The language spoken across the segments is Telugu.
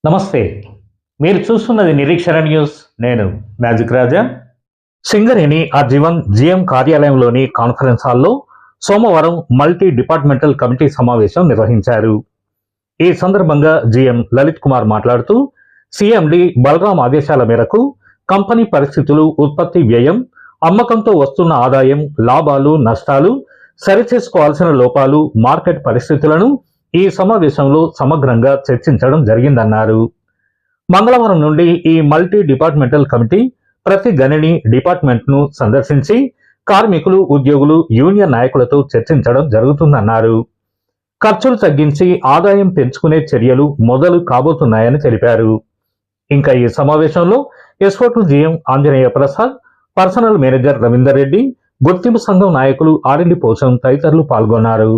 నమస్తే. మీరు చూస్తున్నది నిరీక్షణ న్యూస్. నేను మ్యాజిక్ రాజా. సింగరేణి ఆర్జీవన్ జీఎం కార్యాలయంలోని కాన్ఫరెన్స్ హాల్లో సోమవారం మల్టీ డిపార్ట్మెంటల్ కమిటీ సమావేశం నిర్వహించారు. ఈ సందర్భంగా జీఎం లలిత్ కుమార్ మాట్లాడుతూ, సీఎండి బలరాం ఆదేశాల మేరకు కంపెనీ పరిస్థితులు, ఉత్పత్తి వ్యయం, అమ్మకంతో వస్తున్న ఆదాయం, లాభాలు, నష్టాలు, సరిచేసుకోవాల్సిన లోపాలు, మార్కెట్ పరిస్థితులను ఈ సమావేశంలో సమగ్రంగా చర్చించడం జరిగిందన్నారు. మంగళవారం నుండి ఈ మల్టీ డిపార్ట్మెంటల్ కమిటీ ప్రతి గణని డిపార్ట్మెంట్ను సందర్శించి కార్మికులు, ఉద్యోగులు, యూనియన్ నాయకులతో చర్చించడం జరుగుతుందన్నారు. ఖర్చులు తగ్గించి ఆదాయం పెంచుకునే చర్యలు మొదలు కాబోతున్నాయని తెలిపారు. ఇంకా ఈ సమావేశంలో ఎస్ఓటు GM Anjaneya Prasad, personal manager Ravinder Reddy, గుర్తింపు సంఘం నాయకులు ఆరెల్లి పోసం తదితరులు పాల్గొన్నారు.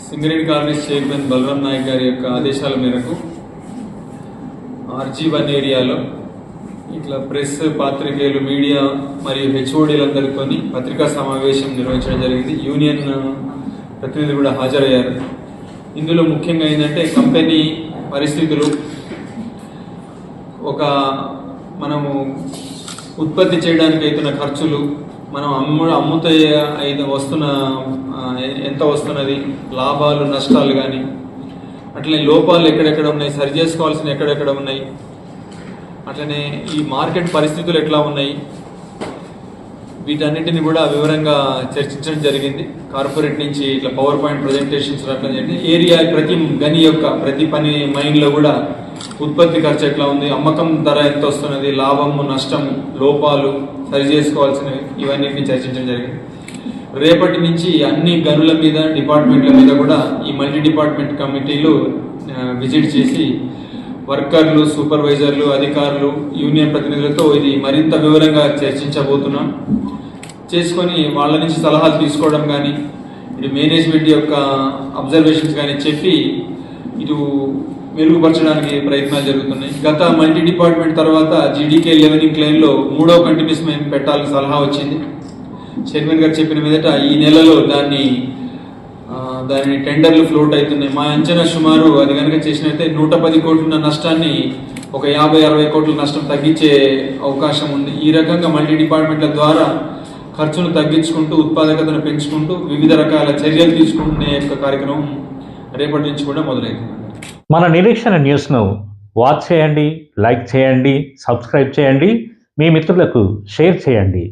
సింగరేణి కాలనీస్ చైర్మన్ బలరాం నాయక్ గారి యొక్క ఆదేశాల మేరకు RG1 ఏరియాలో ఇట్లా ప్రెస్, పాత్రికేయులు, మీడియా మరియు హెచ్ఓడీలందరితో పత్రికా సమావేశం నిర్వహించడం జరిగింది. యూనియన్ ప్రతినిధులు కూడా హాజరయ్యారు. ఇందులో ముఖ్యంగా ఏంటంటే కంపెనీ పరిస్థితులు, మనము ఉత్పత్తి చేయడానికి అవుతున్న ఖర్చులు, మనం అమ్ముతే వస్తున్న ఎంత వస్తున్నది, లాభాలు, నష్టాలు కానీ, అట్లనే లోపాలు ఎక్కడెక్కడ ఉన్నాయి, సరి చేసుకోవాల్సిన ఎక్కడెక్కడ ఉన్నాయి, అట్లనే ఈ మార్కెట్ పరిస్థితులు ఎట్లా ఉన్నాయి, వీటన్నిటిని కూడా వివరంగా చర్చించడం జరిగింది. కార్పొరేట్ నుంచి ఇట్లా పవర్ పాయింట్ ప్రజెంటేషన్స్ రావడం జరిగింది. ఏరియా ప్రతి గని యొక్క ప్రతి పని మైన్లో కూడా ఉత్పత్తి ఖర్చు ఎట్లా ఉంది, అమ్మకం ధర ఎంత వస్తున్నది, లాభము, నష్టము, లోపాలు, సరి చేసుకోవాల్సినవి, ఇవన్నిటిని చర్చించడం జరిగింది. రేపటి నుంచి అన్ని గనుల మీద, డిపార్ట్మెంట్ల మీద కూడా ఈ మల్టీ డిపార్ట్మెంట్ కమిటీలు విజిట్ చేసి వర్కర్లు, సూపర్వైజర్లు, అధికారులు, యూనియన్ ప్రతినిధులతో ఇది మరింత వివరంగా చర్చించబోతున్నాం. చేసుకొని వాళ్ళ నుంచి సలహాలు తీసుకోవడం కానీ, ఇటు మేనేజ్మెంట్ యొక్క అబ్జర్వేషన్స్ కానీ చెప్పి ఇటు మెరుగుపరచడానికి ప్రయత్నాలు జరుగుతున్నాయి. గత మల్టీ డిపార్ట్మెంట్ తర్వాత జీడీకే లెవెనింగ్ క్లైన్లో 3వ కంటిన్యూస్ మేము పెట్టాలని సలహా వచ్చింది. చైర్మన్ గారు చెప్పిన మీదట ఈ నెలలో దాని టెండర్లు ఫ్లోట్ అవుతున్నాయి. మా అంచనా సుమారు అది కనుక చేసినట్టే 110 కోట్ల నష్టాన్ని ఒక 50-60 కోట్ల నష్టం తగ్గించే అవకాశం ఉంది. ఈ రకంగా మల్టీ డిపార్ట్మెంట్ల ద్వారా ఖర్చును తగ్గించుకుంటూ, ఉత్పాదకతను పెంచుకుంటూ వివిధ రకాల చర్యలు తీసుకునే యొక్క కార్యక్రమం రేపటి నుంచి కూడా మొదలైంది. మన నిరీక్షణ న్యూస్ను వాచ్ చేయండి, లైక్ చేయండి, సబ్స్క్రైబ్ చేయండి, మీ మిత్రులకు షేర్ చేయండి.